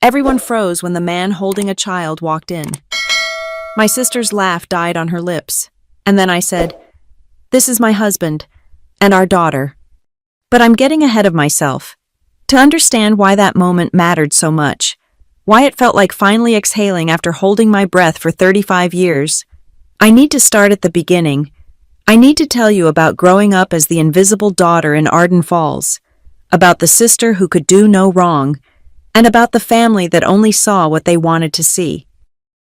Everyone froze when the man holding a child walked in. My sister's laugh died on her lips, and then I said, "This is my husband, and our daughter." But I'm getting ahead of myself. To understand why that moment mattered so much, why it felt like finally exhaling after holding my breath for 35 years, I need to start at the beginning. I need to tell you about growing up as the invisible daughter in Arden Falls, about the sister who could do no wrong, and about the family that only saw what they wanted to see.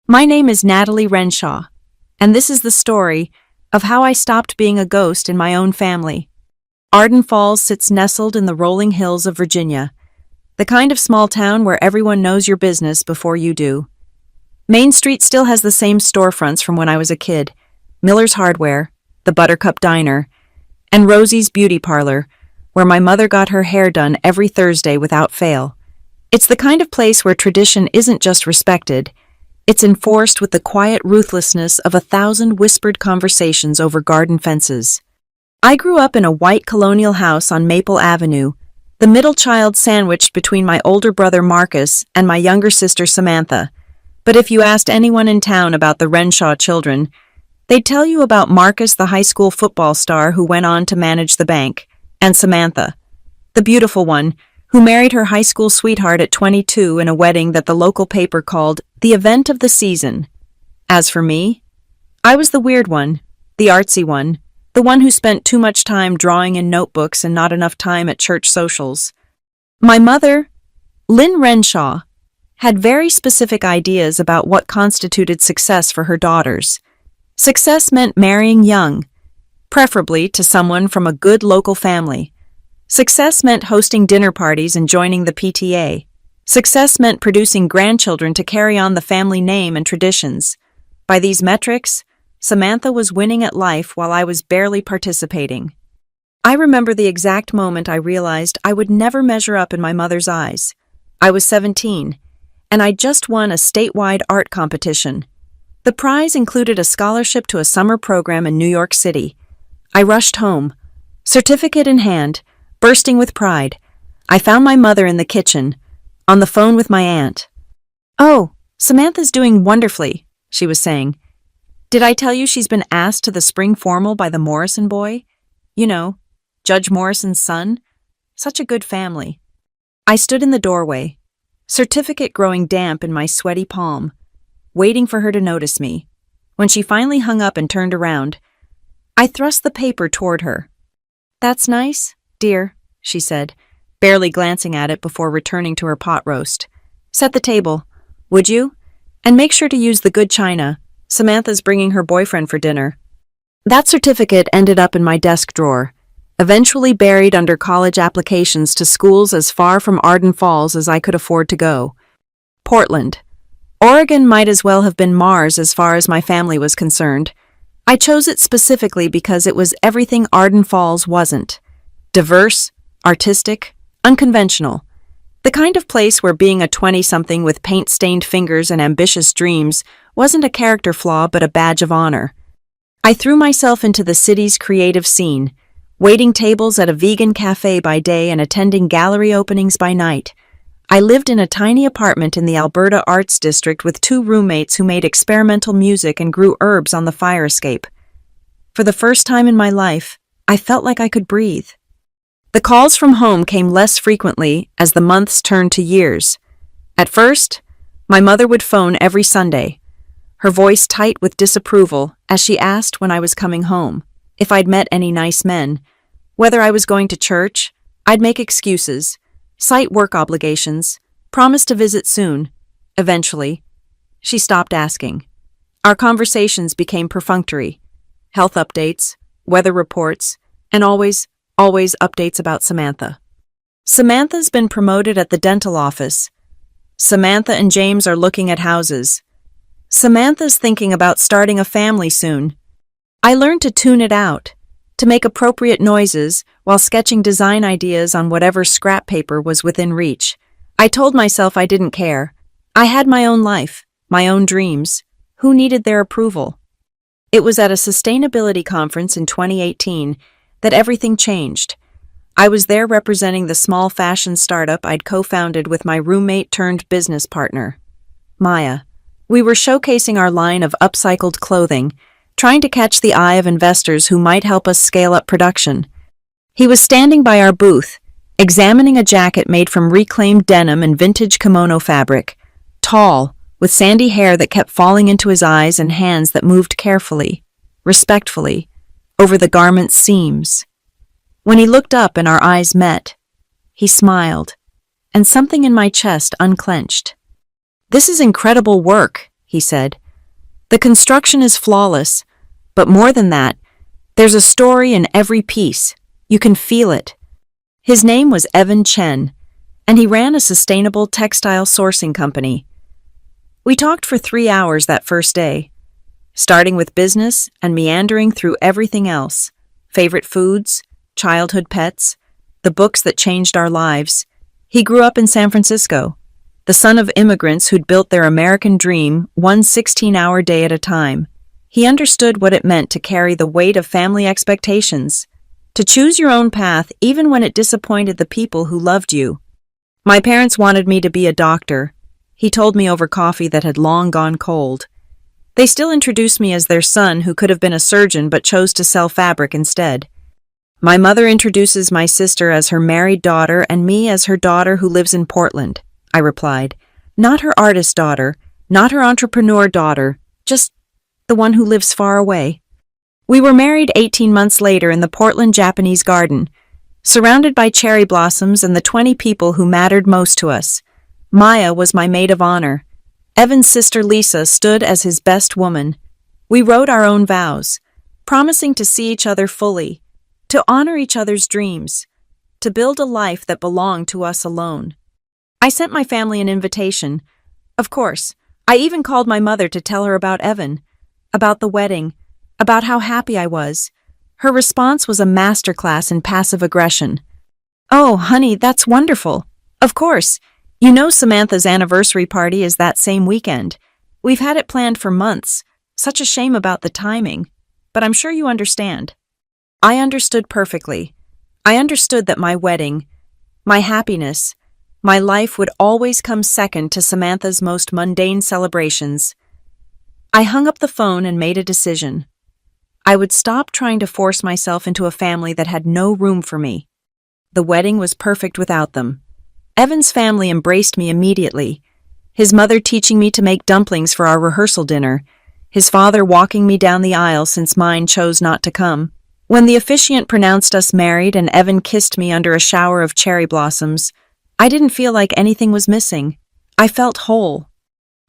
My name is Natalie Renshaw, and this is the story of how I stopped being a ghost in my own family. Arden Falls sits nestled in the rolling hills of Virginia, the kind of small town where everyone knows your business before you do. Main Street still has the same storefronts from when I was a kid: Miller's Hardware, the Buttercup Diner, and Rosie's Beauty Parlor, where my mother got her hair done every Thursday without fail. It's the kind of place where tradition isn't just respected, it's enforced with the quiet ruthlessness of 1,000 whispered conversations over garden fences. I grew up in a white colonial house on Maple Avenue, the middle child sandwiched between my older brother Marcus and my younger sister Samantha. But if you asked anyone in town about the Renshaw children, they'd tell you about Marcus, the high school football star who went on to manage the bank, and Samantha, the beautiful one, who married her high school sweetheart at 22 in a wedding that the local paper called the event of the season. As for me, I was the weird one, the artsy one, the one who spent too much time drawing in notebooks and not enough time at church socials. My mother, Lynn Renshaw, had very specific ideas about what constituted success for her daughters. Success meant marrying young, preferably to someone from a good local family. Success meant hosting dinner parties and joining the PTA. Success meant producing grandchildren to carry on the family name and traditions. By these metrics, Samantha was winning at life while I was barely participating. I remember the exact moment I realized I would never measure up in my mother's eyes. I was 17, and I'd just won a statewide art competition. The prize included a scholarship to a summer program in New York City. I rushed home, certificate in hand, bursting with pride. I found my mother in the kitchen, on the phone with my aunt. "Oh, Samantha's doing wonderfully," she was saying. "Did I tell you she's been asked to the spring formal by the Morrison boy? You know, Judge Morrison's son? Such a good family." I stood in the doorway, certificate growing damp in my sweaty palm, waiting for her to notice me. When she finally hung up and turned around, I thrust the paper toward her. "That's nice, dear," she said, barely glancing at it before returning to her pot roast. "Set the table, would you? And make sure to use the good china. Samantha's bringing her boyfriend for dinner." That certificate ended up in my desk drawer, eventually buried under college applications to schools as far from Arden Falls as I could afford to go. Portland. Oregon might as well have been Mars as far as my family was concerned. I chose it specifically because it was everything Arden Falls wasn't. Diverse, artistic, unconventional. The kind of place where being a 20-something with paint-stained fingers and ambitious dreams wasn't a character flaw but a badge of honor. I threw myself into the city's creative scene, waiting tables at a vegan cafe by day and attending gallery openings by night. I lived in a tiny apartment in the Alberta Arts District with 2 roommates who made experimental music and grew herbs on the fire escape. For the first time in my life, I felt like I could breathe. The calls from home came less frequently as the months turned to years. At first, my mother would phone every Sunday, her voice tight with disapproval as she asked when I was coming home, if I'd met any nice men, whether I was going to church. I'd make excuses, cite work obligations, promise to visit soon. Eventually, she stopped asking. Our conversations became perfunctory. Health updates, weather reports, and always updates about Samantha. "Samantha's been promoted at the dental office. Samantha and James are looking at houses. Samantha's thinking about starting a family soon." I learned to tune it out, to make appropriate noises while sketching design ideas on whatever scrap paper was within reach. I told myself I didn't care. I had my own life, my own dreams. Who needed their approval? It was at a sustainability conference in 2018 that everything changed. I was there representing the small fashion startup I'd co-founded with my roommate turned business partner, Maya. We were showcasing our line of upcycled clothing, trying to catch the eye of investors who might help us scale up production. He was standing by our booth, examining a jacket made from reclaimed denim and vintage kimono fabric, tall, with sandy hair that kept falling into his eyes and hands that moved carefully, respectfully, over the garment's seams. When he looked up and our eyes met, he smiled, and something in my chest unclenched. "This is incredible work," he said. "The construction is flawless, but more than that, there's a story in every piece. You can feel it." His name was Evan Chen, and he ran a sustainable textile sourcing company. We talked for 3 hours that first day, starting with business and meandering through everything else: favorite foods, childhood pets, the books that changed our lives. He grew up in San Francisco, the son of immigrants who'd built their American dream one 16-hour day at a time. He understood what it meant to carry the weight of family expectations, to choose your own path even when it disappointed the people who loved you. My parents wanted me to be a doctor, he told me over coffee that had long gone cold. They still introduced me as their son who could have been a surgeon but chose to sell fabric instead. My mother introduces my sister as her married daughter and me as her daughter who lives in Portland, I replied. Not her artist daughter, not her entrepreneur daughter, just the one who lives far away. We were married 18 months later in the Portland Japanese garden, surrounded by cherry blossoms and the 20 people who mattered most to us. Maya was my maid of honor. Evan's sister Lisa stood as his best woman. We wrote our own vows, promising to see each other fully, to honor each other's dreams, to build a life that belonged to us alone. I sent my family an invitation. Of course, I even called my mother to tell her about Evan, about the wedding, about how happy I was. Her response was a masterclass in passive aggression. "Oh, honey, that's wonderful. Of course. You know Samantha's anniversary party is that same weekend. We've had it planned for months. Such a shame about the timing. But I'm sure you understand." I understood perfectly. I understood that my wedding, my happiness, my life would always come second to Samantha's most mundane celebrations. I hung up the phone and made a decision. I would stop trying to force myself into a family that had no room for me. The wedding was perfect without them. Evan's family embraced me immediately, his mother teaching me to make dumplings for our rehearsal dinner, his father walking me down the aisle since mine chose not to come. When the officiant pronounced us married and Evan kissed me under a shower of cherry blossoms, I didn't feel like anything was missing. I felt whole.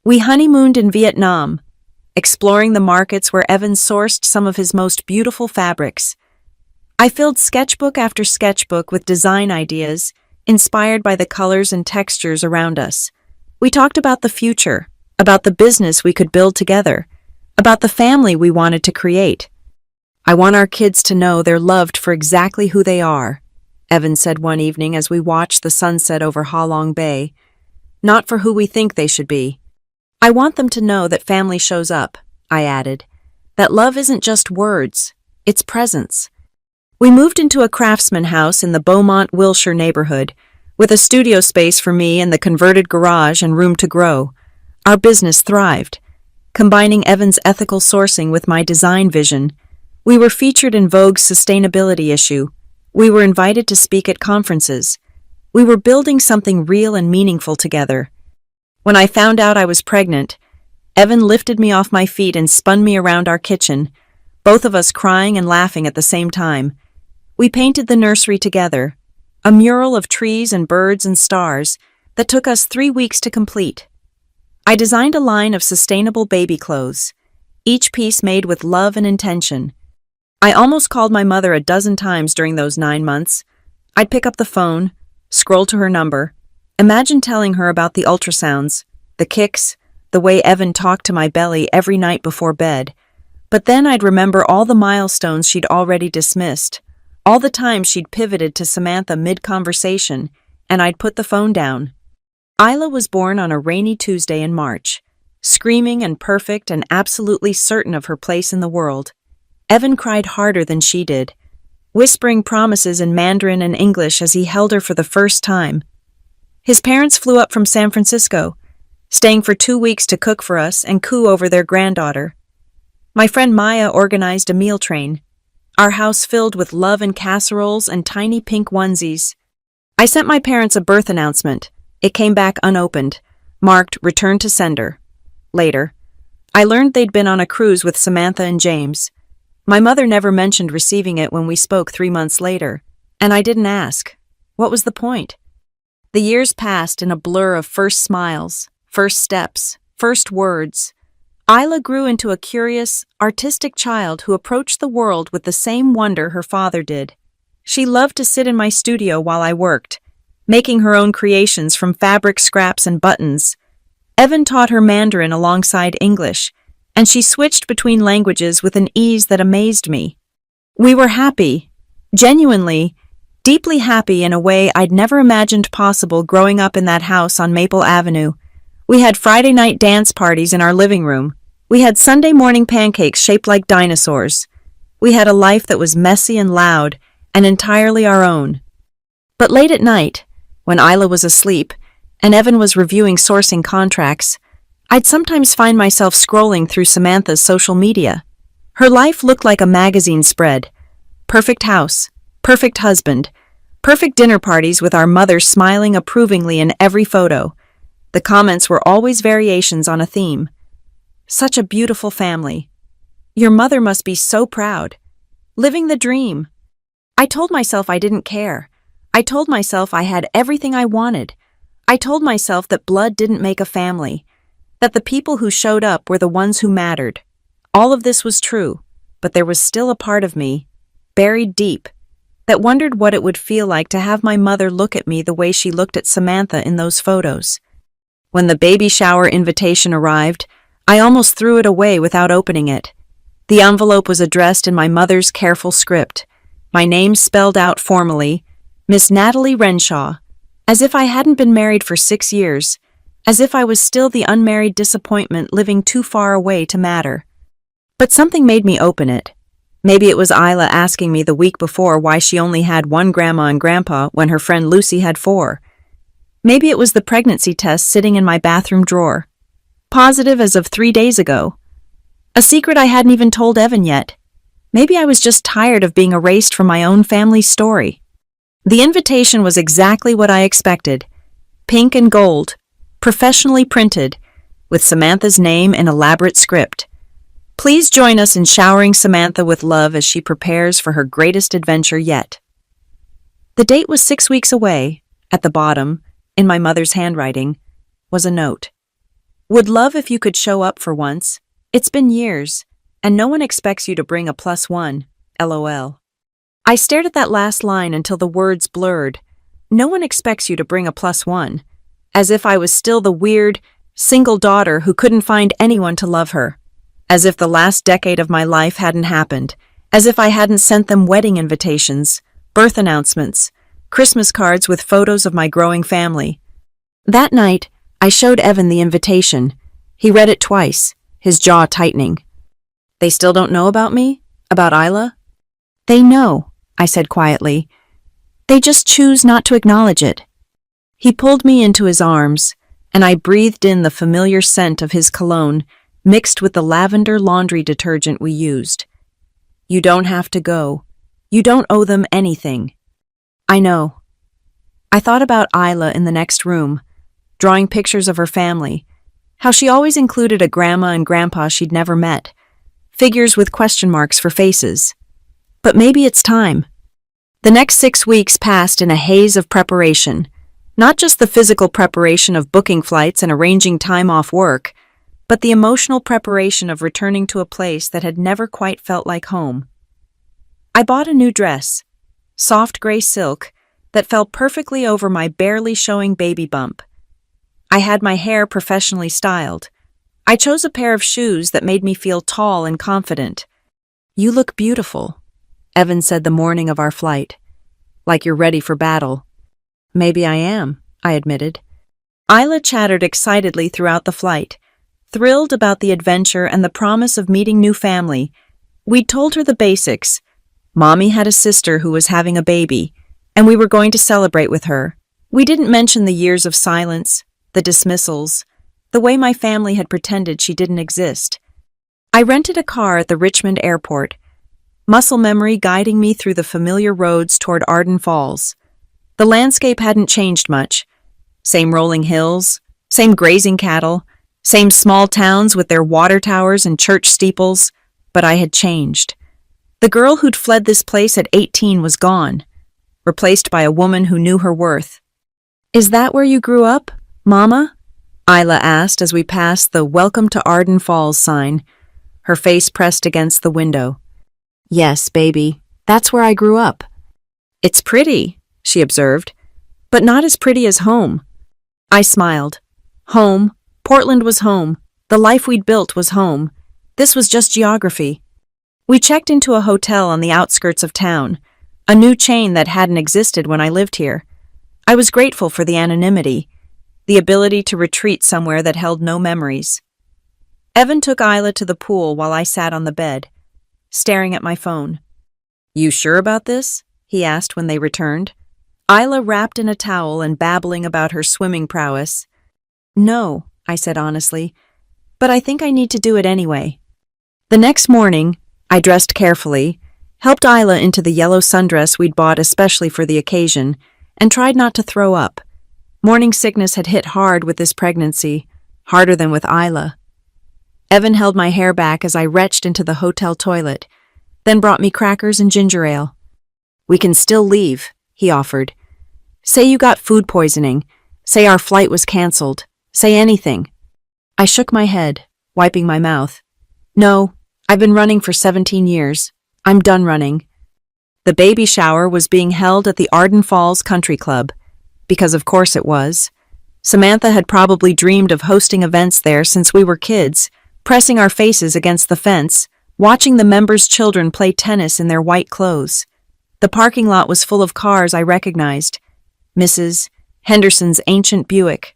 We honeymooned in Vietnam, exploring the markets where Evan sourced some of his most beautiful fabrics. I filled sketchbook after sketchbook with design ideas, inspired by the colors and textures around us. We talked about the future, about the business we could build together, about the family we wanted to create. "I want our kids to know they're loved for exactly who they are," Evan said one evening as we watched the sunset over Ha Long Bay. "Not for who we think they should be. I want them to know that family shows up," I added. "That love isn't just words, it's presence." We moved into a craftsman house in the Beaumont, Wilshire neighborhood, with a studio space for me and the converted garage and room to grow. Our business thrived, combining Evan's ethical sourcing with my design vision. We were featured in Vogue's sustainability issue. We were invited to speak at conferences. We were building something real and meaningful together. When I found out I was pregnant, Evan lifted me off my feet and spun me around our kitchen, both of us crying and laughing at the same time. We painted the nursery together, a mural of trees and birds and stars that took us 3 weeks to complete. I designed a line of sustainable baby clothes, each piece made with love and intention. I almost called my mother a dozen times during those 9 months. I'd pick up the phone, scroll to her number, imagine telling her about the ultrasounds, the kicks, the way Evan talked to my belly every night before bed. But then I'd remember all the milestones she'd already dismissed, all the times she'd pivoted to Samantha mid-conversation, and I'd put the phone down. Isla was born on a rainy Tuesday in March, screaming and perfect and absolutely certain of her place in the world. Evan cried harder than she did. whispering promises in Mandarin and English as he held her for the first time. His parents flew up from San Francisco, staying for 2 weeks to cook for us and coo over their granddaughter. My friend Maya organized a meal train, our house filled with love and casseroles and tiny pink onesies. I sent my parents a birth announcement. It came back unopened, marked Return to Sender. Later, I learned they'd been on a cruise with Samantha and James. My mother never mentioned receiving it when we spoke 3 months later, and I didn't ask. What was the point? The years passed in a blur of first smiles, first steps, first words. Isla grew into a curious, artistic child who approached the world with the same wonder her father did. She loved to sit in my studio while I worked, making her own creations from fabric scraps and buttons. Evan taught her Mandarin alongside English, and she switched between languages with an ease that amazed me. We were happy, genuinely, deeply happy in a way I'd never imagined possible growing up in that house on Maple Avenue. We had Friday night dance parties in our living room. We had Sunday morning pancakes shaped like dinosaurs. We had a life that was messy and loud, and entirely our own. But late at night, when Isla was asleep, and Evan was reviewing sourcing contracts, I'd sometimes find myself scrolling through Samantha's social media. Her life looked like a magazine spread. Perfect house, perfect husband, perfect dinner parties with our mother smiling approvingly in every photo. The comments were always variations on a theme. Such a beautiful family. Your mother must be so proud. Living the dream. I told myself I didn't care. I told myself I had everything I wanted. I told myself that blood didn't make a family, that the people who showed up were the ones who mattered. All of this was true, but there was still a part of me, buried deep, that wondered what it would feel like to have my mother look at me the way she looked at Samantha in those photos. When the baby shower invitation arrived, I almost threw it away without opening it. The envelope was addressed in my mother's careful script, my name spelled out formally, Miss Natalie Renshaw, as if I hadn't been married for 6 years, as if I was still the unmarried disappointment living too far away to matter. But something made me open it. Maybe it was Isla asking me the week before why she only had 1 grandma and grandpa when her friend Lucy had 4. Maybe it was the pregnancy test sitting in my bathroom drawer, positive as of 3 days ago. A secret I hadn't even told Evan yet. Maybe I was just tired of being erased from my own family's story. The invitation was exactly what I expected. Pink and gold, professionally printed, with Samantha's name in elaborate script. Please join us in showering Samantha with love as she prepares for her greatest adventure yet. The date was 6 weeks away. At the bottom, in my mother's handwriting, was a note. Would love if you could show up for once. It's been years, and no one expects you to bring a +1, LOL. I stared at that last line until the words blurred. No one expects you to bring a +1, as if I was still the weird, single daughter who couldn't find anyone to love her. As if the last decade of my life hadn't happened. As if I hadn't sent them wedding invitations, birth announcements, Christmas cards with photos of my growing family. That night, I showed Evan the invitation. He read it twice, his jaw tightening. They still don't know about me? About Isla? They know, I said quietly. They just choose not to acknowledge it. He pulled me into his arms, and I breathed in the familiar scent of his cologne, mixed with the lavender laundry detergent we used. You don't have to go. You don't owe them anything. I know. I thought about Isla in the next room, drawing pictures of her family, how she always included a grandma and grandpa she'd never met, figures with question marks for faces. But maybe it's time. The next 6 weeks passed in a haze of preparation, not just the physical preparation of booking flights and arranging time off work, but the emotional preparation of returning to a place that had never quite felt like home. I bought a new dress, soft gray silk, that fell perfectly over my barely showing baby bump. I had my hair professionally styled. I chose a pair of shoes that made me feel tall and confident. You look beautiful, Evan said the morning of our flight. Like you're ready for battle. Maybe I am, I admitted. Isla chattered excitedly throughout the flight, thrilled about the adventure and the promise of meeting new family. We'd told her the basics, Mommy had a sister who was having a baby, and we were going to celebrate with her. We didn't mention the years of silence, the dismissals, the way my family had pretended she didn't exist. I rented a car at the Richmond airport, muscle memory guiding me through the familiar roads toward Arden Falls. The landscape hadn't changed much. Same rolling hills, same grazing cattle, same small towns with their water towers and church steeples, but I had changed. The girl who'd fled this place at 18 was gone, replaced by a woman who knew her worth. "Is that where you grew up, Mama?" Isla asked as we passed the "Welcome to Arden Falls" sign, her face pressed against the window. "Yes, baby, that's where I grew up." "It's pretty," she observed, "but not as pretty as home." I smiled. Home, Portland was home, the life we'd built was home. This was just geography. We checked into a hotel on the outskirts of town, a new chain that hadn't existed when I lived here. I was grateful for the anonymity, the ability to retreat somewhere that held no memories. Evan took Isla to the pool while I sat on the bed, staring at my phone. "You sure about this?" he asked when they returned. Isla wrapped in a towel and babbling about her swimming prowess. "No," I said honestly, "but I think I need to do it anyway." The next morning, I dressed carefully, helped Isla into the yellow sundress we'd bought especially for the occasion, and tried not to throw up. Morning sickness had hit hard with this pregnancy, harder than with Isla. Evan held my hair back as I retched into the hotel toilet, then brought me crackers and ginger ale. "We can still leave," he offered. "Say you got food poisoning. Say our flight was canceled. Say anything." I shook my head, wiping my mouth. "No, I've been running for 17 years. I'm done running." The baby shower was being held at the Arden Falls Country Club, because of course it was. Samantha had probably dreamed of hosting events there since we were kids, pressing our faces against the fence, watching the members' children play tennis in their white clothes. The parking lot was full of cars I recognized. Mrs. Henderson's ancient Buick,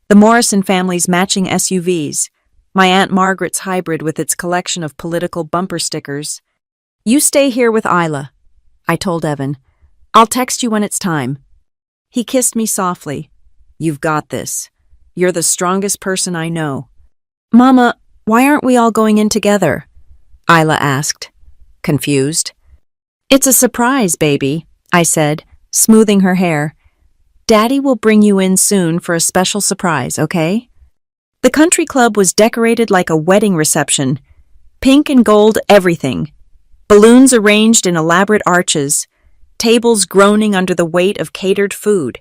the Morrison family's matching SUVs, my Aunt Margaret's hybrid with its collection of political bumper stickers. "You stay here with Isla," I told Evan. "I'll text you when it's time." He kissed me softly. "You've got this. You're the strongest person I know." "Mama, why aren't we all going in together?" Isla asked, confused. "It's a surprise, baby," I said, smoothing her hair. "Daddy will bring you in soon for a special surprise, okay?" The country club was decorated like a wedding reception. Pink and gold everything. Balloons arranged in elaborate arches. Tables groaning under the weight of catered food.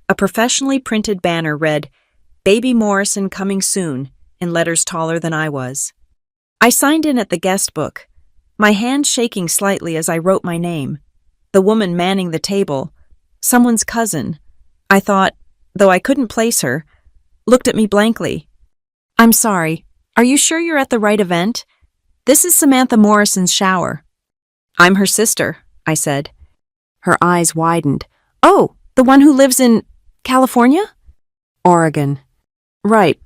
A professionally printed banner read, "Baby Morrison coming soon," in letters taller than I was. I signed in at the guest book, my hand shaking slightly as I wrote my name. The woman manning the table, someone's cousin, I thought, though I couldn't place her, looked at me blankly. "I'm sorry, are you sure you're at the right event? This is Samantha Morrison's shower." "I'm her sister," I said. Her eyes widened. "Oh, the one who lives in California?" "Oregon." Right.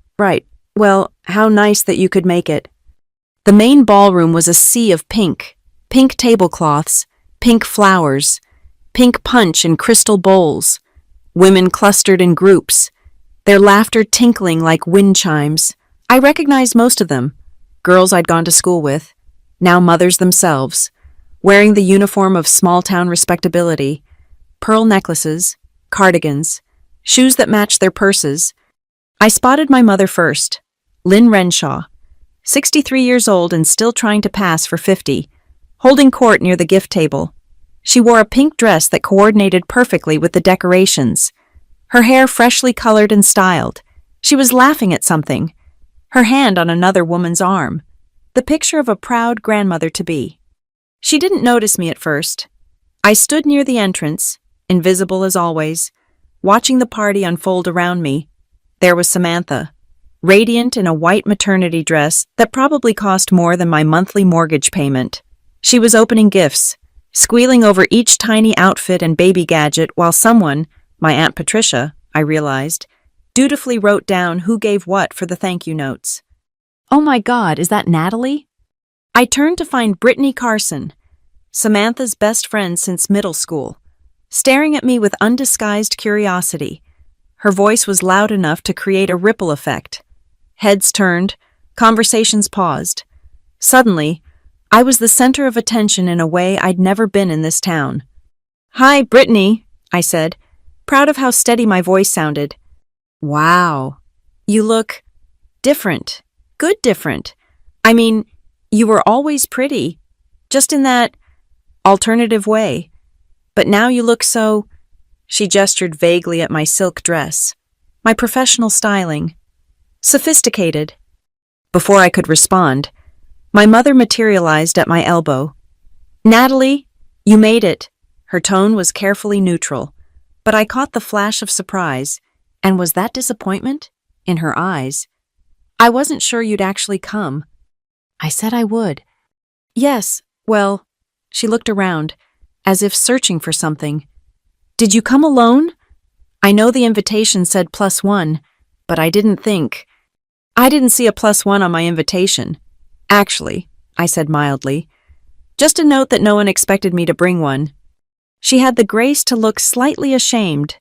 Well, how nice that you could make it." The main ballroom was a sea of pink tablecloths, pink flowers, pink punch in crystal bowls, women clustered in groups, their laughter tinkling like wind chimes. I recognized most of them, girls I'd gone to school with, now mothers themselves, wearing the uniform of small-town respectability, pearl necklaces, cardigans, shoes that matched their purses. I spotted my mother first, Lynn Renshaw, 63 years old and still trying to pass for 50, holding court near the gift table. She wore a pink dress that coordinated perfectly with the decorations, her hair freshly colored and styled. She was laughing at something, her hand on another woman's arm, the picture of a proud grandmother-to-be. She didn't notice me at first. I stood near the entrance, invisible as always, watching the party unfold around me. There was Samantha, radiant in a white maternity dress that probably cost more than my monthly mortgage payment. She was opening gifts, squealing over each tiny outfit and baby gadget while someone, my Aunt Patricia, I realized, dutifully wrote down who gave what for the thank you notes. "Oh my God, is that Natalie?" I turned to find Brittany Carson, Samantha's best friend since middle school, staring at me with undisguised curiosity. Her voice was loud enough to create a ripple effect. Heads turned, conversations paused. Suddenly, I was the center of attention in a way I'd never been in this town. "Hi, Brittany," I said, proud of how steady my voice sounded. "Wow, you look different. Good different. I mean, you were always pretty, just in that alternative way. But now you look so—" She gestured vaguely at my silk dress, my professional styling. "Sophisticated." Before I could respond, my mother materialized at my elbow. "Natalie, you made it." Her tone was carefully neutral, but I caught the flash of surprise, and was that disappointment? In her eyes. "I wasn't sure you'd actually come." "I said I would." "Yes, well," she looked around, as if searching for something. "Did you come alone? I know the invitation said +1, but I didn't see a +1 on my invitation. Actually," I said mildly, "just a note that no one expected me to bring one." She had the grace to look slightly ashamed.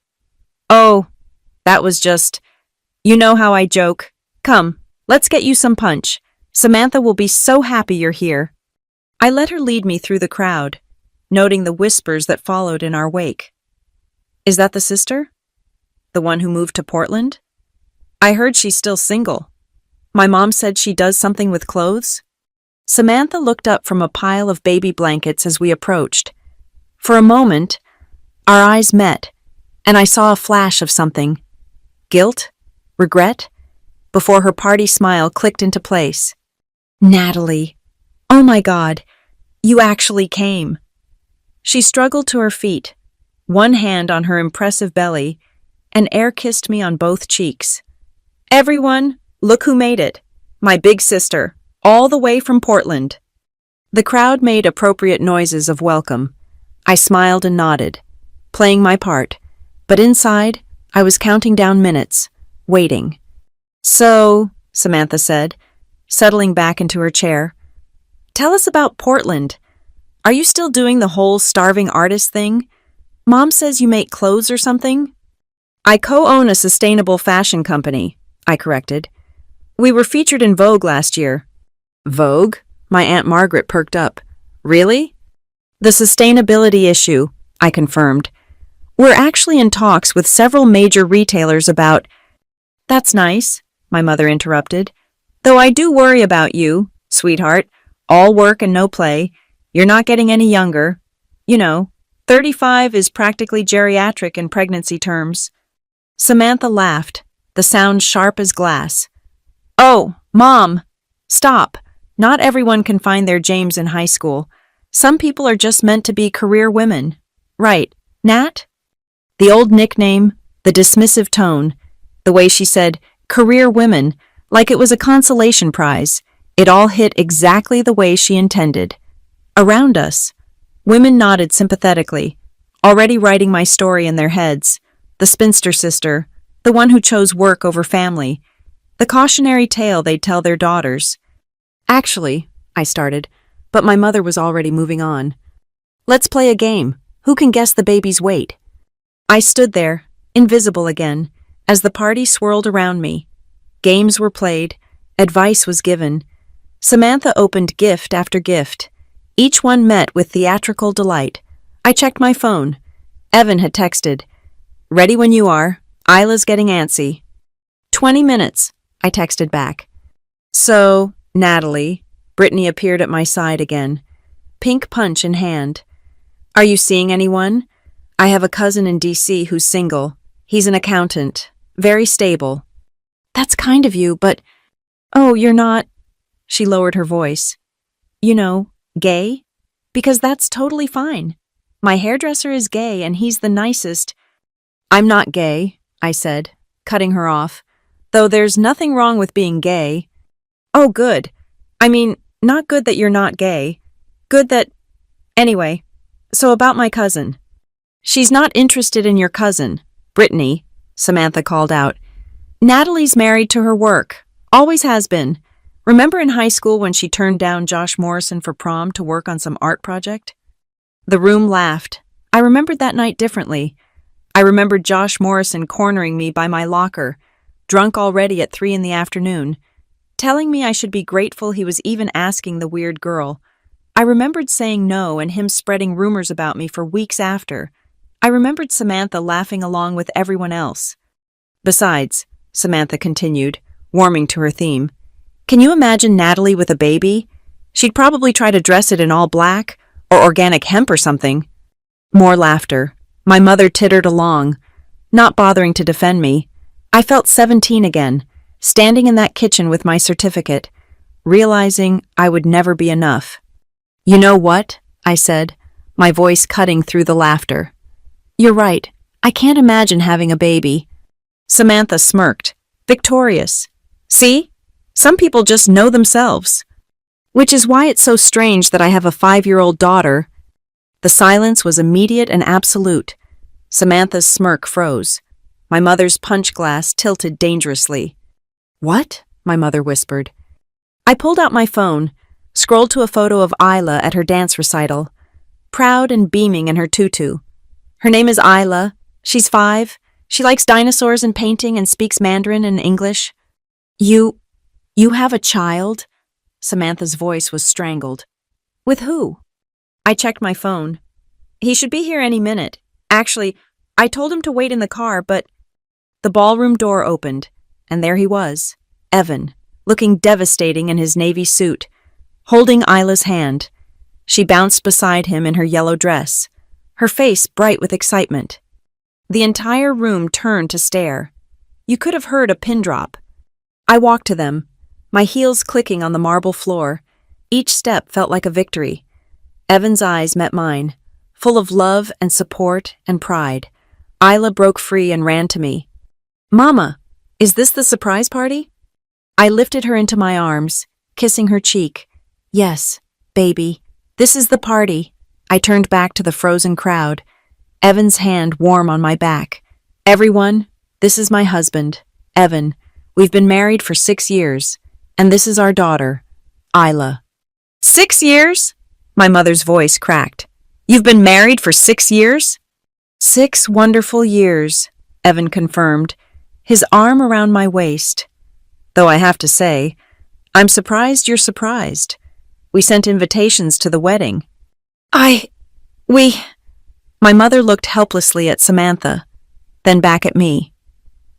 "Oh, that was just, you know how I joke. Come, let's get you some punch. Samantha will be so happy you're here." I let her lead me through the crowd, noting the whispers that followed in our wake. "Is that the sister? The one who moved to Portland? I heard she's still single. My mom said she does something with clothes." Samantha looked up from a pile of baby blankets as we approached. For a moment, our eyes met, and I saw a flash of something. Guilt? Regret? Before her party smile clicked into place. "Natalie, oh my God, you actually came." She struggled to her feet, one hand on her impressive belly, and air-kissed me on both cheeks. "Everyone, look who made it. My big sister, all the way from Portland." The crowd made appropriate noises of welcome. I smiled and nodded, playing my part, but inside, I was counting down minutes, waiting. "So," Samantha said, settling back into her chair, "tell us about Portland. Are you still doing the whole starving artist thing? Mom says you make clothes or something." "I co-own a sustainable fashion company," I corrected. "We were featured in Vogue last year." "Vogue?" My Aunt Margaret perked up. "Really?" "The sustainability issue," I confirmed. "We're actually in talks with several major retailers about—" "That's nice," my mother interrupted. "Though I do worry about you, sweetheart. All work and no play. You're not getting any younger. You know, 35 is practically geriatric in pregnancy terms." Samantha laughed, the sound sharp as glass. "Oh, Mom! Stop. Not everyone can find their James in high school. Some people are just meant to be career women. Right, Nat?" The old nickname, the dismissive tone, the way she said, "career women," like it was a consolation prize. It all hit exactly the way she intended. Around us, women nodded sympathetically, already writing my story in their heads. The spinster sister, the one who chose work over family, the cautionary tale they'd tell their daughters. "Actually," I started, but my mother was already moving on. "Let's play a game. Who can guess the baby's weight?" I stood there, invisible again, as the party swirled around me. Games were played, advice was given. Samantha opened gift after gift. Each one met with theatrical delight. I checked my phone. Evan had texted, "Ready when you are. Isla's getting antsy." 20 minutes, I texted back. "So, Natalie," Brittany appeared at my side again, pink punch in hand. "Are you seeing anyone? I have a cousin in DC who's single. He's an accountant, very stable." "That's kind of you, but—" "Oh, you're not—" She lowered her voice. "You know, gay? Because that's totally fine. My hairdresser is gay and he's the nicest—" "I'm not gay," I said, cutting her off, "though there's nothing wrong with being gay." "Oh, good. I mean, not good that you're not gay. Good that— Anyway, so about my cousin." "She's not interested in your cousin, Brittany," Samantha called out. "Natalie's married to her work. Always has been. Remember in high school when she turned down Josh Morrison for prom to work on some art project?" The room laughed. I remembered that night differently. I remembered Josh Morrison cornering me by my locker, drunk already at 3 in the afternoon, telling me I should be grateful he was even asking the weird girl. I remembered saying no and him spreading rumors about me for weeks after. I remembered Samantha laughing along with everyone else. Besides, Samantha continued, warming to her theme, can you imagine Natalie with a baby? She'd probably try to dress it in all black, or organic hemp or something. More laughter. My mother tittered along, not bothering to defend me. I felt 17 again, standing in that kitchen with my certificate, realizing I would never be enough. You know what? I said, my voice cutting through the laughter. You're right. I can't imagine having a baby. Samantha smirked, victorious. See? Some people just know themselves. Which is why it's so strange that I have a 5-year-old daughter. The silence was immediate and absolute. Samantha's smirk froze. My mother's punch glass tilted dangerously. What? My mother whispered. I pulled out my phone, scrolled to a photo of Isla at her dance recital, proud and beaming in her tutu. Her name is Isla. She's 5. She likes dinosaurs and painting and speaks Mandarin and English. You have a child? Samantha's voice was strangled. With who? I checked my phone. He should be here any minute. Actually, I told him to wait in the car, but... The ballroom door opened, and there he was, Evan, looking devastating in his navy suit, holding Isla's hand. She bounced beside him in her yellow dress, her face bright with excitement. The entire room turned to stare. You could have heard a pin drop. I walked to them, my heels clicking on the marble floor. Each step felt like a victory. Evan's eyes met mine, full of love and support and pride. Isla broke free and ran to me. Mama, is this the surprise party? I lifted her into my arms, kissing her cheek. Yes, baby, this is the party. I turned back to the frozen crowd, Evan's hand warm on my back. Everyone, this is my husband, Evan. We've been married for 6 years, and this is our daughter, Isla. 6 years? My mother's voice cracked. You've been married for 6 years? 6 wonderful years, Evan confirmed, his arm around my waist. Though I have to say, I'm surprised you're surprised. We sent invitations to the wedding. My mother looked helplessly at Samantha, then back at me.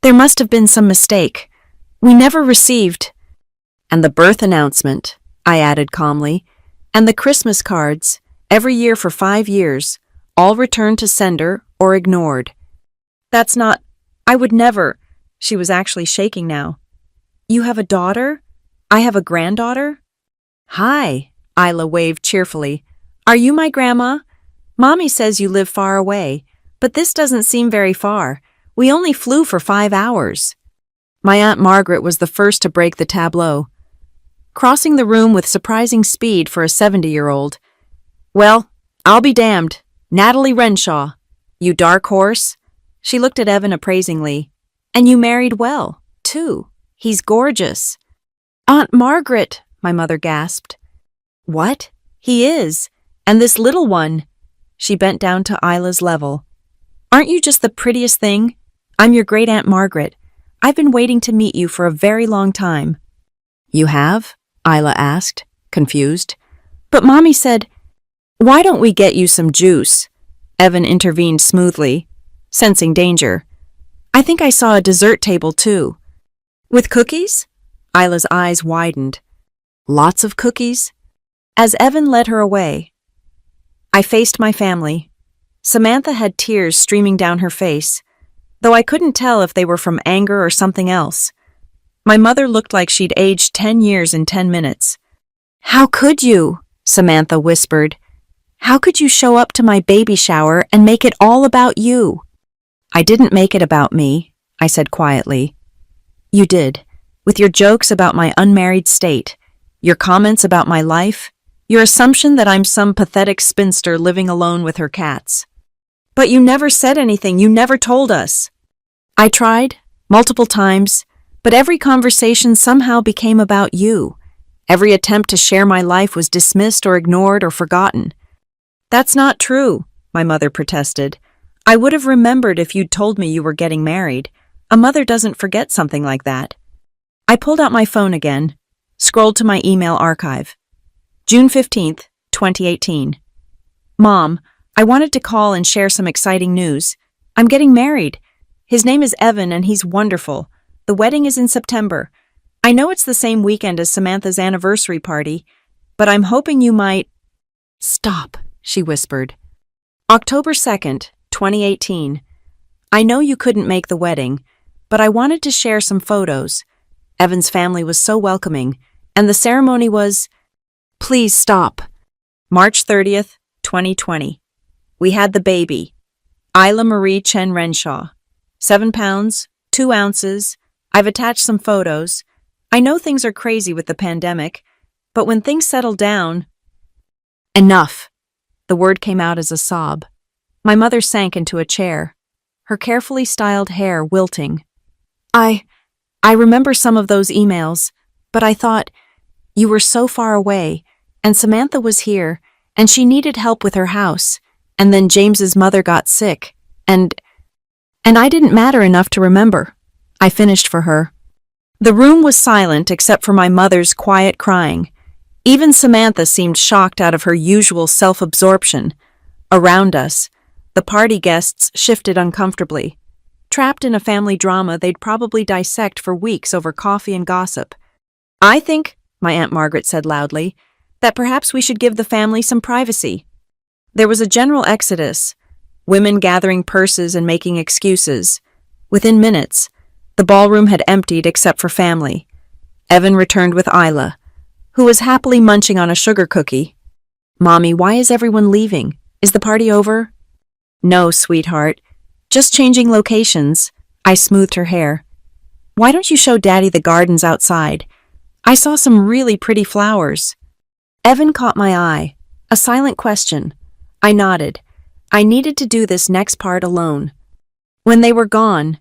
There must have been some mistake. We never received. And the birth announcement, I added calmly, and the Christmas cards, every year for 5 years, all returned to sender or ignored. That's not... I would never... She was actually shaking now. You have a daughter? I have a granddaughter? Hi, Isla waved cheerfully. Are you my grandma? Mommy says you live far away, but this doesn't seem very far. We only flew for 5 hours. My Aunt Margaret was the first to break the tableau, crossing the room with surprising speed for a 70-year-old. Well, I'll be damned. Natalie Renshaw. You dark horse? She looked at Evan appraisingly. And you married well, too. He's gorgeous. Aunt Margaret, my mother gasped. What? He is. And this little one. She bent down to Isla's level. Aren't you just the prettiest thing? I'm your great-aunt Margaret. I've been waiting to meet you for a very long time. You have? Isla asked, confused. But Mommy said, why don't we get you some juice? Evan intervened smoothly, sensing danger. I think I saw a dessert table too. With cookies? Isla's eyes widened. Lots of cookies? As Evan led her away, I faced my family. Samantha had tears streaming down her face, though I couldn't tell if they were from anger or something else. My mother looked like she'd aged 10 years in 10 minutes. How could you? Samantha whispered. How could you show up to my baby shower and make it all about you? I didn't make it about me, I said quietly. You did, with your jokes about my unmarried state, your comments about my life, your assumption that I'm some pathetic spinster living alone with her cats. But you never said anything, you never told us. I tried, multiple times, but every conversation somehow became about you. Every attempt to share my life was dismissed or ignored or forgotten. That's not true, my mother protested. I would have remembered if you'd told me you were getting married. A mother doesn't forget something like that. I pulled out my phone again, scrolled to my email archive. June 15th, 2018. Mom, I wanted to call and share some exciting news. I'm getting married. His name is Evan and he's wonderful. The wedding is in September. I know it's the same weekend as Samantha's anniversary party, but I'm hoping you might… Stop, she whispered. October 2nd, 2018. I know you couldn't make the wedding, but I wanted to share some photos. Evan's family was so welcoming, and the ceremony was… Please stop. March 30th, 2020. We had the baby. Isla Marie Chen Renshaw. 7 pounds, 2 ounces. I've attached some photos. I know things are crazy with the pandemic, but when things settle down… Enough. The word came out as a sob. My mother sank into a chair, her carefully styled hair wilting. I remember some of those emails, but I thought, you were so far away, and Samantha was here, and she needed help with her house, and then James's mother got sick, and I didn't matter enough to remember. I finished for her. The room was silent except for my mother's quiet crying. Even Samantha seemed shocked out of her usual self-absorption. Around us, the party guests shifted uncomfortably. Trapped in a family drama they'd probably dissect for weeks over coffee and gossip. I think, my Aunt Margaret said loudly, that perhaps we should give the family some privacy. There was a general exodus, women gathering purses and making excuses. Within minutes, the ballroom had emptied except for family. Evan returned with Isla, who was happily munching on a sugar cookie. Mommy, why is everyone leaving? Is the party over? No, sweetheart. Just changing locations. I smoothed her hair. Why don't you show Daddy the gardens outside? I saw some really pretty flowers. Evan caught my eye. A silent question. I nodded. I needed to do this next part alone. When they were gone,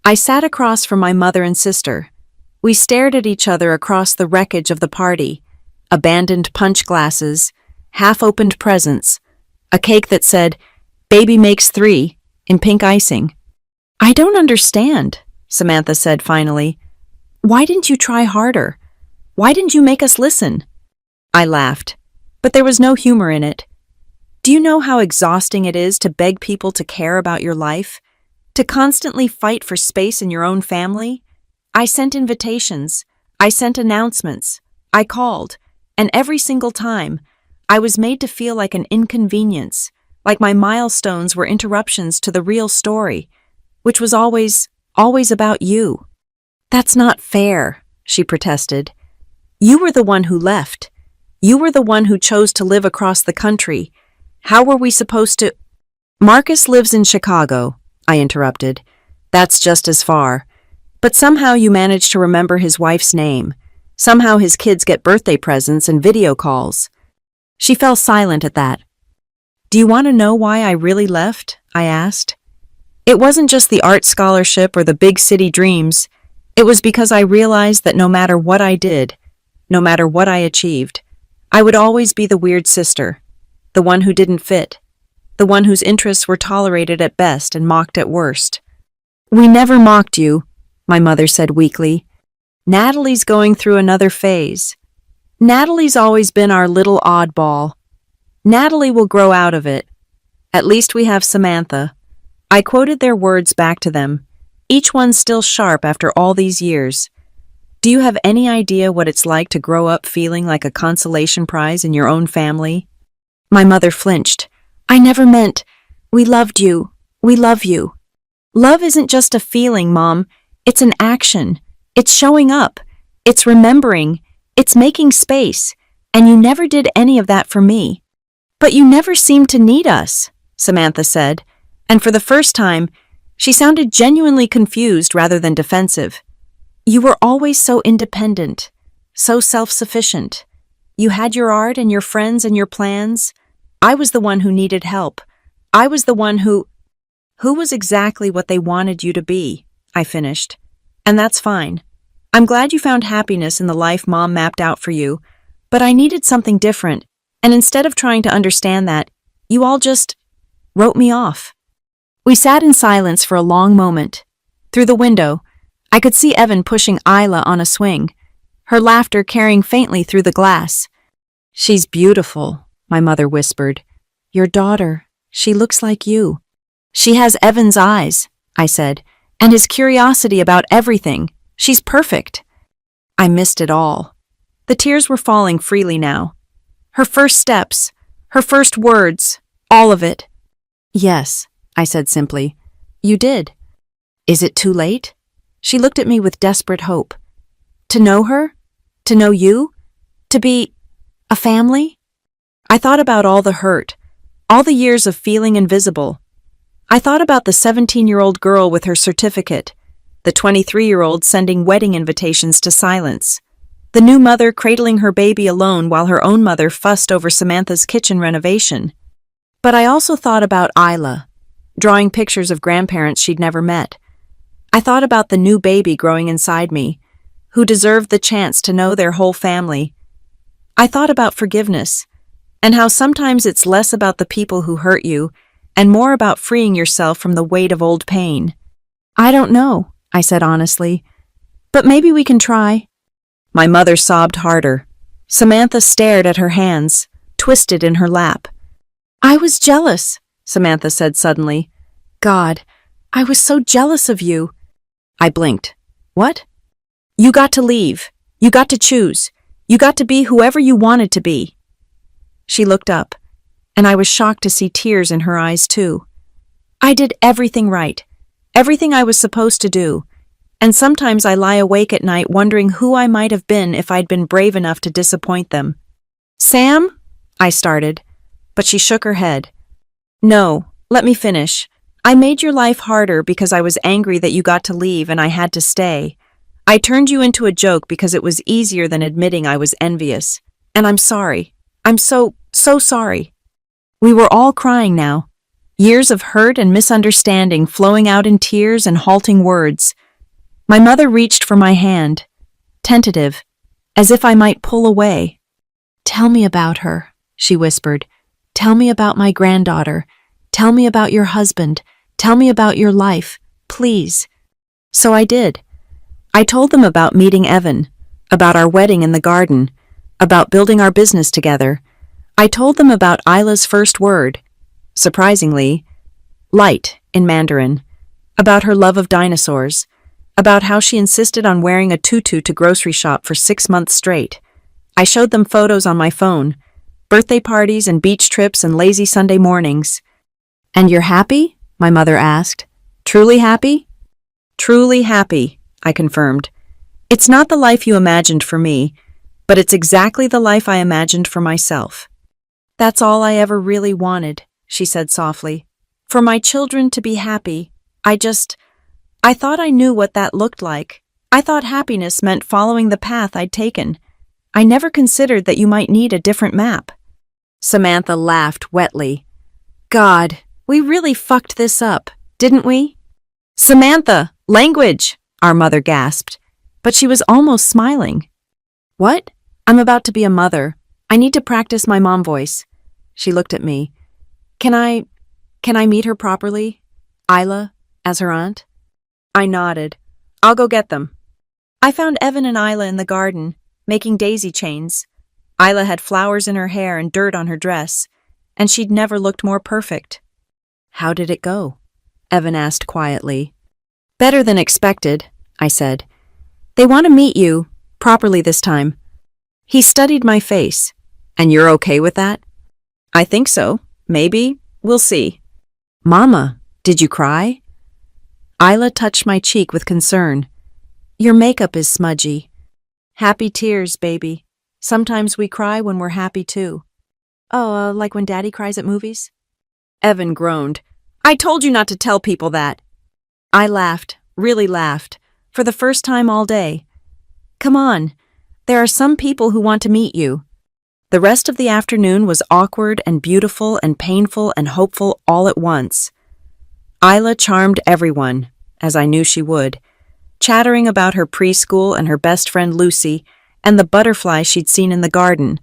I sat across from my mother and sister. We stared at each other across the wreckage of the party. Abandoned punch glasses, half-opened presents, a cake that said, "Baby makes 3," in pink icing. I don't understand, Samantha said finally. Why didn't you try harder? Why didn't you make us listen? I laughed, but there was no humor in it. Do you know how exhausting it is to beg people to care about your life? To constantly fight for space in your own family? I sent invitations. I sent announcements. I called. And every single time, I was made to feel like an inconvenience, like my milestones were interruptions to the real story, which was always about you. That's not fair, she protested. You were the one who left. You were the one who chose to live across the country. How were we supposed to… Marcus lives in Chicago, I interrupted. That's just as far. But somehow you managed to remember his wife's name. Somehow his kids get birthday presents and video calls. She fell silent at that. Do you want to know why I really left? I asked. It wasn't just the art scholarship or the big city dreams. It was because I realized that no matter what I did, no matter what I achieved, I would always be the weird sister, the one who didn't fit, the one whose interests were tolerated at best and mocked at worst. We never mocked you, my mother said weakly. Natalie's going through another phase. Natalie's always been our little oddball. Natalie will grow out of it. At least we have Samantha. I quoted their words back to them, each one still sharp after all these years. Do you have any idea what it's like to grow up feeling like a consolation prize in your own family? My mother flinched. I never meant… We loved you. We love you. Love isn't just a feeling, Mom. It's an action. It's showing up. It's remembering. It's making space. And you never did any of that for me. But you never seemed to need us, Samantha said. And for the first time, she sounded genuinely confused rather than defensive. You were always so independent, so self-sufficient. You had your art and your friends and your plans. I was the one who needed help. I was the one who was exactly what they wanted you to be, I finished. And that's fine. I'm glad you found happiness in the life Mom mapped out for you, but I needed something different, and instead of trying to understand that, You all just wrote me off. We sat in silence for a long moment. Through the window, I could see Evan pushing Isla on a swing, her laughter carrying faintly through the glass. She's beautiful, my mother whispered. Your daughter, she looks like you. She has Evan's eyes, I said, and his curiosity about everything. She's perfect. I missed it all. The tears were falling freely now. Her first steps, her first words, all of it. Yes, I said simply. You did. Is it too late? She looked at me with desperate hope. To know her? To know you? To be a family? I thought about all the hurt, all the years of feeling invisible. I thought about the 17-year-old girl with her certificate, the 23-year-old sending wedding invitations to silence, the new mother cradling her baby alone while her own mother fussed over Samantha's kitchen renovation. But I also thought about Isla, drawing pictures of grandparents she'd never met. I thought about the new baby growing inside me, who deserved the chance to know their whole family. I thought about forgiveness, and how sometimes it's less about the people who hurt you and more about freeing yourself from the weight of old pain. I don't know, I said honestly, but maybe we can try. My mother sobbed harder. Samantha stared at her hands, twisted in her lap. I was jealous, Samantha said suddenly. God, I was so jealous of you. I blinked. What? You got to leave. You got to choose. You got to be whoever you wanted to be. She looked up, and I was shocked to see tears in her eyes too. I did everything right, everything I was supposed to do, and sometimes I lie awake at night wondering who I might have been if I'd been brave enough to disappoint them. Sam? I started, but she shook her head. No, let me finish. I made your life harder because I was angry that you got to leave and I had to stay. I turned you into a joke because it was easier than admitting I was envious. And I'm sorry. I'm so sorry. We were all crying now. Years of hurt and misunderstanding flowing out in tears and halting words. My mother reached for my hand, tentative, as if I might pull away. Tell me about her, she whispered. Tell me about my granddaughter. Tell me about your husband. Tell me about your life, please. So I did. I told them about meeting Evan, about our wedding in the garden, about building our business together. I told them about Isla's first word, surprisingly, light in Mandarin, about her love of dinosaurs, about how she insisted on wearing a tutu to grocery shop for 6 months straight. I showed them photos on my phone, birthday parties and beach trips and lazy Sunday mornings. And you're happy? My mother asked. Truly happy? Truly happy, I confirmed. It's not the life you imagined for me, but it's exactly the life I imagined for myself. That's all I ever really wanted, she said softly. For my children to be happy. I thought I knew what that looked like. I thought happiness meant following the path I'd taken. I never considered that you might need a different map. Samantha laughed wetly. God, we really fucked this up, didn't we? Samantha, language, our mother gasped, but she was almost smiling. What? I'm about to be a mother. I need to practice my mom voice. She looked at me. Can I meet her properly? Isla, as her aunt? I nodded. I'll go get them. I found Evan and Isla in the garden, making daisy chains. Isla had flowers in her hair and dirt on her dress, and she'd never looked more perfect. How did it go? Evan asked quietly. Better than expected, I said. They want to meet you, properly this time. He studied my face. And you're okay with that? I think so. Maybe. We'll see. Mama, did you cry? Isla touched my cheek with concern. Your makeup is smudgy. Happy tears, baby. Sometimes we cry when we're happy too. Oh, like when Daddy cries at movies? Evan groaned. I told you not to tell people that. I laughed, really laughed, for the first time all day. Come on, there are some people who want to meet you. The rest of the afternoon was awkward and beautiful and painful and hopeful all at once. Isla charmed everyone, as I knew she would, chattering about her preschool and her best friend Lucy and the butterfly she'd seen in the garden.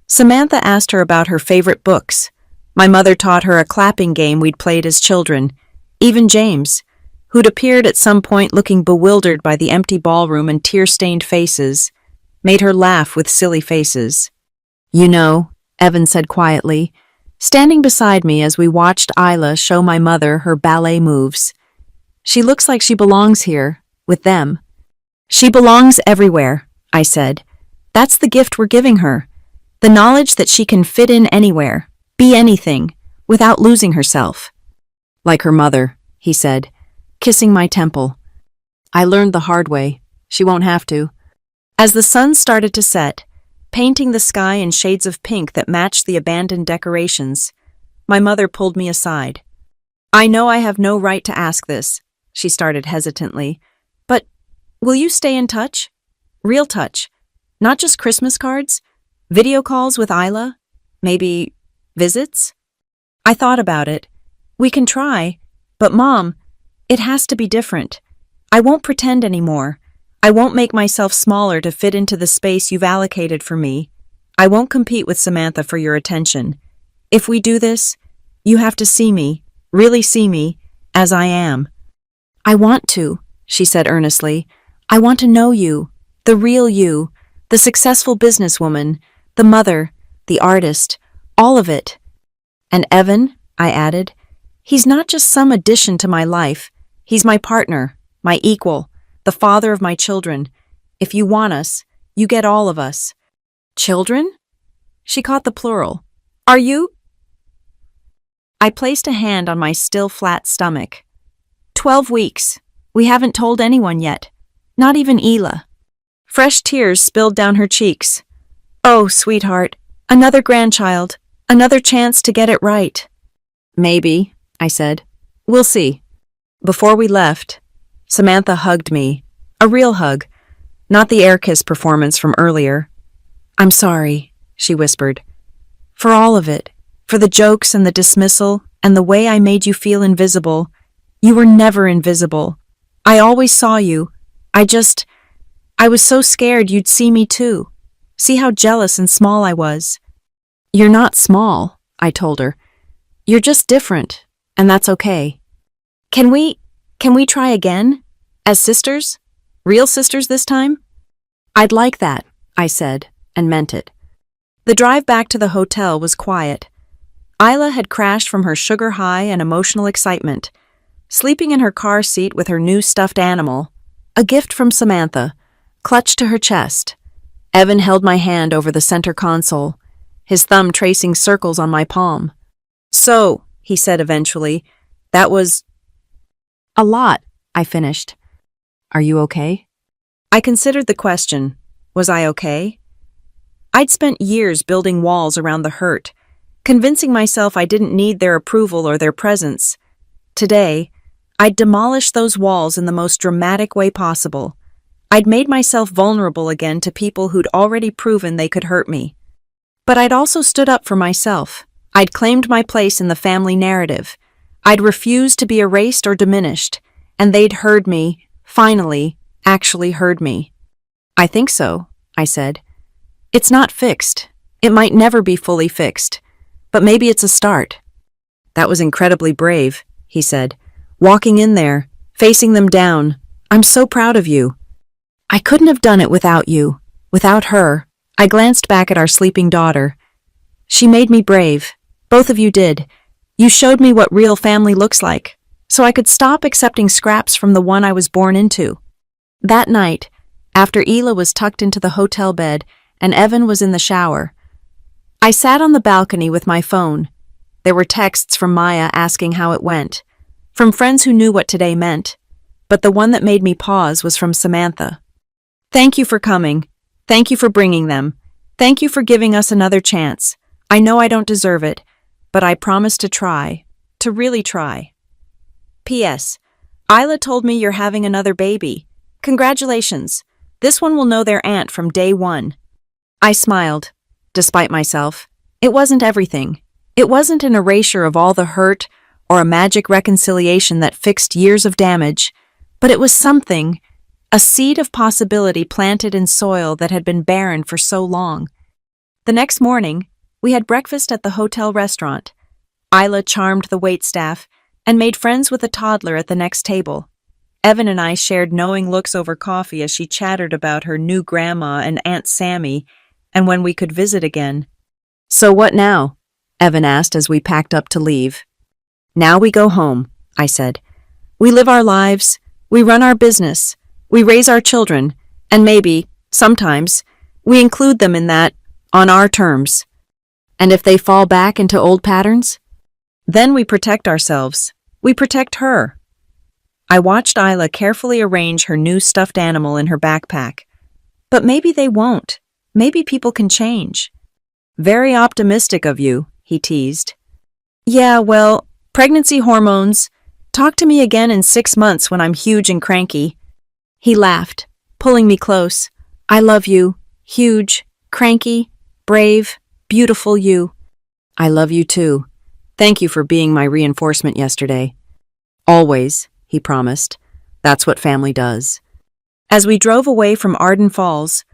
Samantha asked her about her favorite books. My mother taught her a clapping game we'd played as children. Even James, who'd appeared at some point looking bewildered by the empty ballroom and tear-stained faces, made her laugh with silly faces. "You know," Evan said quietly, standing beside me as we watched Isla show my mother her ballet moves. "She looks like she belongs here, with them." "She belongs everywhere," I said. "That's the gift we're giving her. The knowledge that she can fit in anywhere, be anything, without losing herself." "Like her mother," he said, kissing my temple. "I learned the hard way. She won't have to." As the sun started to set, painting the sky in shades of pink that matched the abandoned decorations, my mother pulled me aside. "I know I have no right to ask this," she started hesitantly, "but will you stay in touch? Real touch. Not just Christmas cards? Video calls with Isla? Maybe visits?" I thought about it. "We can try, but Mom, it has to be different. I won't pretend anymore. I won't make myself smaller to fit into the space you've allocated for me. I won't compete with Samantha for your attention. If we do this, you have to see me, really see me, as I am." "I want to," she said earnestly. "I want to know you, the real you, the successful businesswoman, the mother, the artist, all of it." "And Evan," I added, "he's not just some addition to my life. He's my partner, my equal, the father of my children. If you want us, you get all of us." "Children?" She caught the plural. "Are you?" I placed a hand on my still flat stomach. 12 weeks. We haven't told anyone yet. Not even Ela." Fresh tears spilled down her cheeks. "Oh, sweetheart, another grandchild, another chance to get it right." "Maybe," I said. "We'll see." Before we left, Samantha hugged me. A real hug, not the air kiss performance from earlier. "I'm sorry," she whispered. "For all of it, for the jokes and the dismissal and the way I made you feel invisible. You were never invisible. I always saw you. I was so scared you'd see me too. See how jealous and small I was." "You're not small," I told her. "You're just different, and that's okay." Can we try again? As sisters? Real sisters this time?" "I'd like that," I said, and meant it. The drive back to the hotel was quiet. Isla had crashed from her sugar high and emotional excitement, sleeping in her car seat with her new stuffed animal, a gift from Samantha, clutched to her chest. Evan held my hand over the center console, his thumb tracing circles on my palm. "So," he said eventually, "that was a lot," I finished. "Are you okay?" I considered the question. Was I okay? I'd spent years building walls around the hurt, convincing myself I didn't need their approval or their presence. Today, I'd demolished those walls in the most dramatic way possible. I'd made myself vulnerable again to people who'd already proven they could hurt me. But I'd also stood up for myself. I'd claimed my place in the family narrative. I'd refused to be erased or diminished, and they'd heard me, finally, actually heard me. "I think so," I said. "It's not fixed. It might never be fully fixed, but maybe it's a start." "That was incredibly brave," he said, walking in there, facing them down. "I'm so proud of you." "I couldn't have done it without you, without her." I glanced back at our sleeping daughter. "She made me brave. Both of you did. You showed me what real family looks like, so I could stop accepting scraps from the one I was born into." That night, after Ela was tucked into the hotel bed and Evan was in the shower, I sat on the balcony with my phone. There were texts from Maya asking how it went, from friends who knew what today meant, but the one that made me pause was from Samantha. "Thank you for coming. Thank you for bringing them. Thank you for giving us another chance. I know I don't deserve it, but I promise to try, to really try. P.S. Isla told me you're having another baby. Congratulations. This one will know their aunt from day one." I smiled, despite myself. It wasn't everything. It wasn't an erasure of all the hurt or a magic reconciliation that fixed years of damage, but it was something, a seed of possibility planted in soil that had been barren for so long. The next morning, we had breakfast at the hotel restaurant. Isla charmed the waitstaff and made friends with a toddler at the next table. Evan and I shared knowing looks over coffee as she chattered about her new grandma and Aunt Sammy and when we could visit again. "So what now?" Evan asked as we packed up to leave. "Now we go home," I said. "We live our lives, we run our business, we raise our children, and maybe, sometimes, we include them in that, on our terms. And if they fall back into old patterns? Then we protect ourselves. We protect her." I watched Isla carefully arrange her new stuffed animal in her backpack. "But maybe they won't. Maybe people can change." "Very optimistic of you," he teased. "Yeah, well, pregnancy hormones. Talk to me again in 6 months when I'm huge and cranky." He laughed, pulling me close. "I love you. Huge, cranky, brave, beautiful you." "I love you too. Thank you for being my reinforcement yesterday." "Always," he promised. "That's what family does." As we drove away from Arden Falls,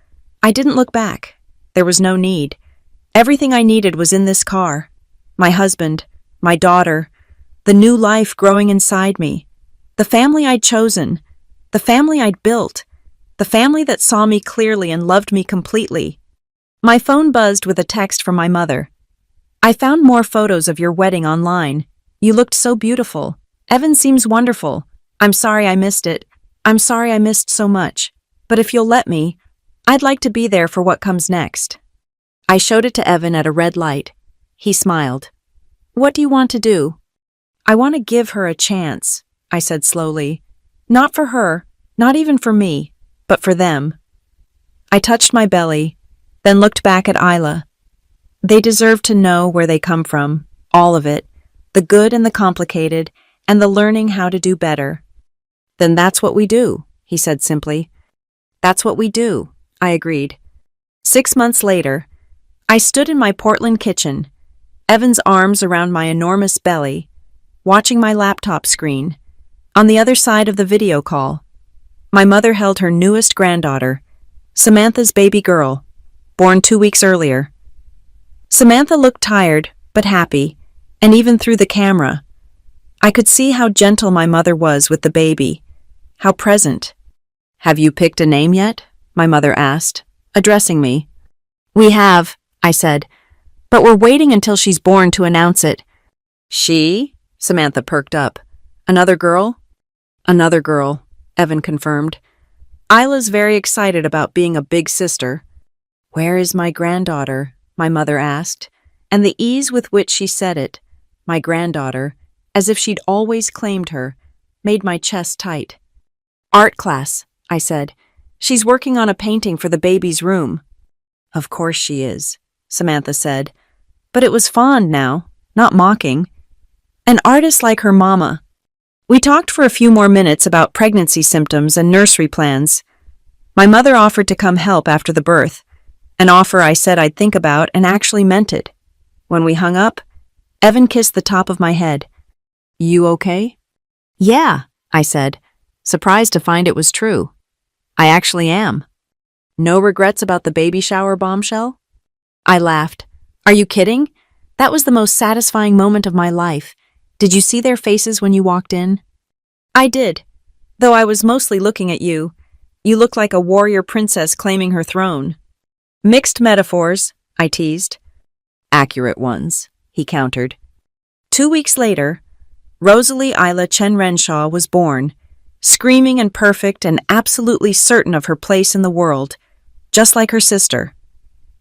I didn't look back. There was no need. Everything I needed was in this car. My husband, my daughter, the new life growing inside me, the family I'd chosen, the family I'd built, the family that saw me clearly and loved me completely. My phone buzzed with a text from my mother. "I found more photos of your wedding online. You looked so beautiful. Evan seems wonderful. I'm sorry I missed it. I'm sorry I missed so much. But if you'll let me, I'd like to be there for what comes next." I showed it to Evan at a red light. He smiled. "What do you want to do?" "I want to give her a chance," I said slowly. "Not for her, not even for me, but for them." I touched my belly, then looked back at Isla. They deserve to know where they come from, all of it, the good and the complicated, and the learning how to do better. "Then that's what we do," he said simply. "That's what we do," I agreed. 6 months later, I stood in my Portland kitchen, Evan's arms around my enormous belly, watching my laptop screen. On the other side of the video call, my mother held her newest granddaughter, Samantha's baby girl, born 2 weeks earlier. Samantha looked tired, but happy, and even through the camera, I could see how gentle my mother was with the baby, how present. "Have you picked a name yet?" my mother asked, addressing me. "We have," I said, "but we're waiting until she's born to announce it." "She?" Samantha perked up. "Another girl?" "Another girl," Evan confirmed. "Isla's very excited about being a big sister." "Where is my granddaughter?" my mother asked, and the ease with which she said it, my granddaughter, as if she'd always claimed her, made my chest tight. "Art class," I said. "She's working on a painting for the baby's room." "Of course she is," Samantha said. But it was fond now, not mocking. An artist like her mama. We talked for a few more minutes about pregnancy symptoms and nursery plans. My mother offered to come help after the birth, an offer I said I'd think about and actually meant it. When we hung up, Evan kissed the top of my head. "You okay?" "Yeah," I said, surprised to find it was true. "I actually am." "No regrets about the baby shower bombshell?" I laughed. "Are you kidding? That was the most satisfying moment of my life. Did you see their faces when you walked in?" "I did, though I was mostly looking at you. You look like a warrior princess claiming her throne." "Mixed metaphors," I teased. "Accurate ones," he countered. 2 weeks later, Rosalie Isla Chen Renshaw was born, screaming and perfect and absolutely certain of her place in the world, just like her sister.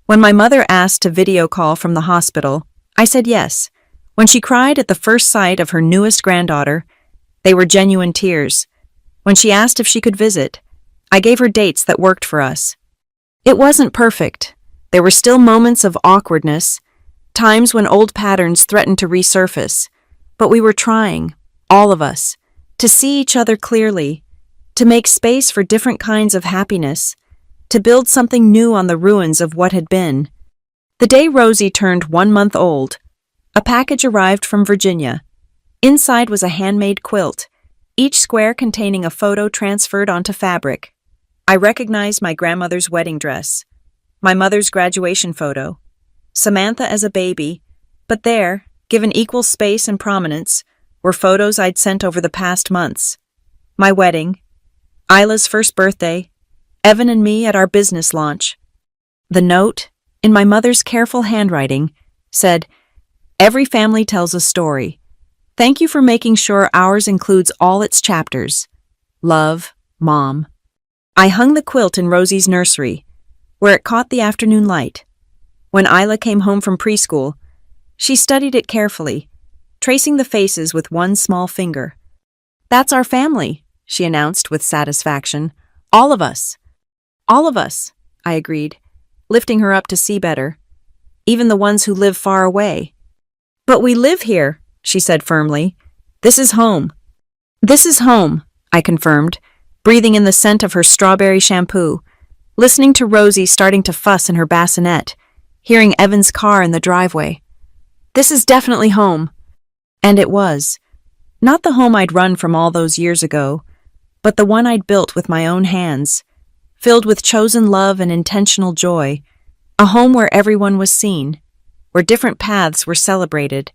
When my mother asked to video call from the hospital, I said yes. When she cried at the first sight of her newest granddaughter, they were genuine tears. When she asked if she could visit, I gave her dates that worked for us. It wasn't perfect. There were still moments of awkwardness, times when old patterns threatened to resurface, but we were trying, all of us, to see each other clearly, to make space for different kinds of happiness, to build something new on the ruins of what had been. The day Rosie turned 1 month old, a package arrived from Virginia. Inside was a handmade quilt, each square containing a photo transferred onto fabric. I recognized my grandmother's wedding dress, my mother's graduation photo, Samantha as a baby, but there, given equal space and prominence, were photos I'd sent over the past months. My wedding, Isla's first birthday, Evan and me at our business launch. The note, in my mother's careful handwriting, said, "Every family tells a story. Thank you for making sure ours includes all its chapters. Love, Mom." I hung the quilt in Rosie's nursery, where it caught the afternoon light. When Isla came home from preschool, she studied it carefully, tracing the faces with one small finger. "That's our family," she announced with satisfaction. "All of us." "All of us," I agreed, lifting her up to see better. "Even the ones who live far away." "But we live here," she said firmly. "This is home." "This is home," I confirmed, breathing in the scent of her strawberry shampoo, listening to Rosie starting to fuss in her bassinet, hearing Evan's car in the driveway. "This is definitely home." And it was. Not the home I'd run from all those years ago, but the one I'd built with my own hands, filled with chosen love and intentional joy, a home where everyone was seen, where different paths were celebrated,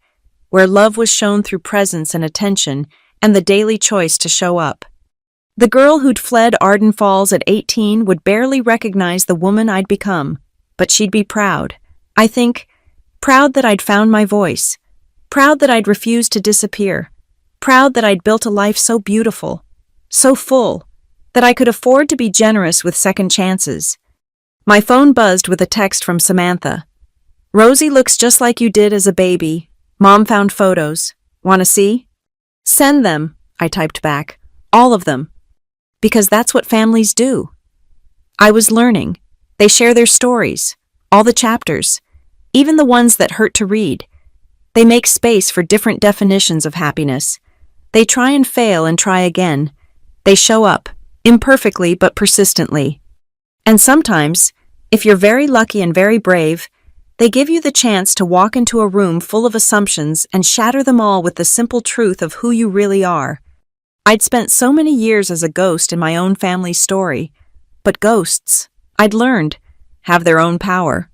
where love was shown through presence and attention and the daily choice to show up. The girl who'd fled Arden Falls at 18 would barely recognize the woman I'd become, but she'd be proud. I think, proud that I'd found my voice, proud that I'd refused to disappear, proud that I'd built a life so beautiful, so full, that I could afford to be generous with second chances. My phone buzzed with a text from Samantha. "Rosie looks just like you did as a baby. Mom found photos. Want to see?" "Send them," I typed back. "All of them." Because that's what families do. I was learning. They share their stories, all the chapters, even the ones that hurt to read. They make space for different definitions of happiness. They try and fail and try again. They show up, imperfectly but persistently. And sometimes, if you're very lucky and very brave, they give you the chance to walk into a room full of assumptions and shatter them all with the simple truth of who you really are. I'd spent so many years as a ghost in my own family's story, but ghosts, I'd learned, have their own power.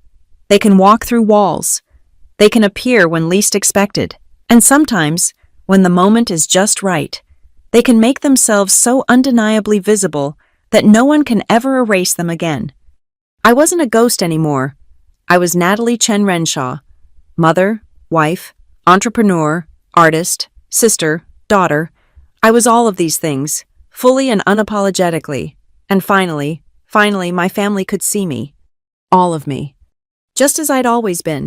They can walk through walls. They can appear when least expected, and sometimes, when the moment is just right, they can make themselves so undeniably visible that no one can ever erase them again. I wasn't a ghost anymore. I was Natalie Chen Renshaw, mother, wife, entrepreneur, artist, sister, daughter. I was all of these things, fully and unapologetically. And finally, my family could see me. All of me. Just as I'd always been.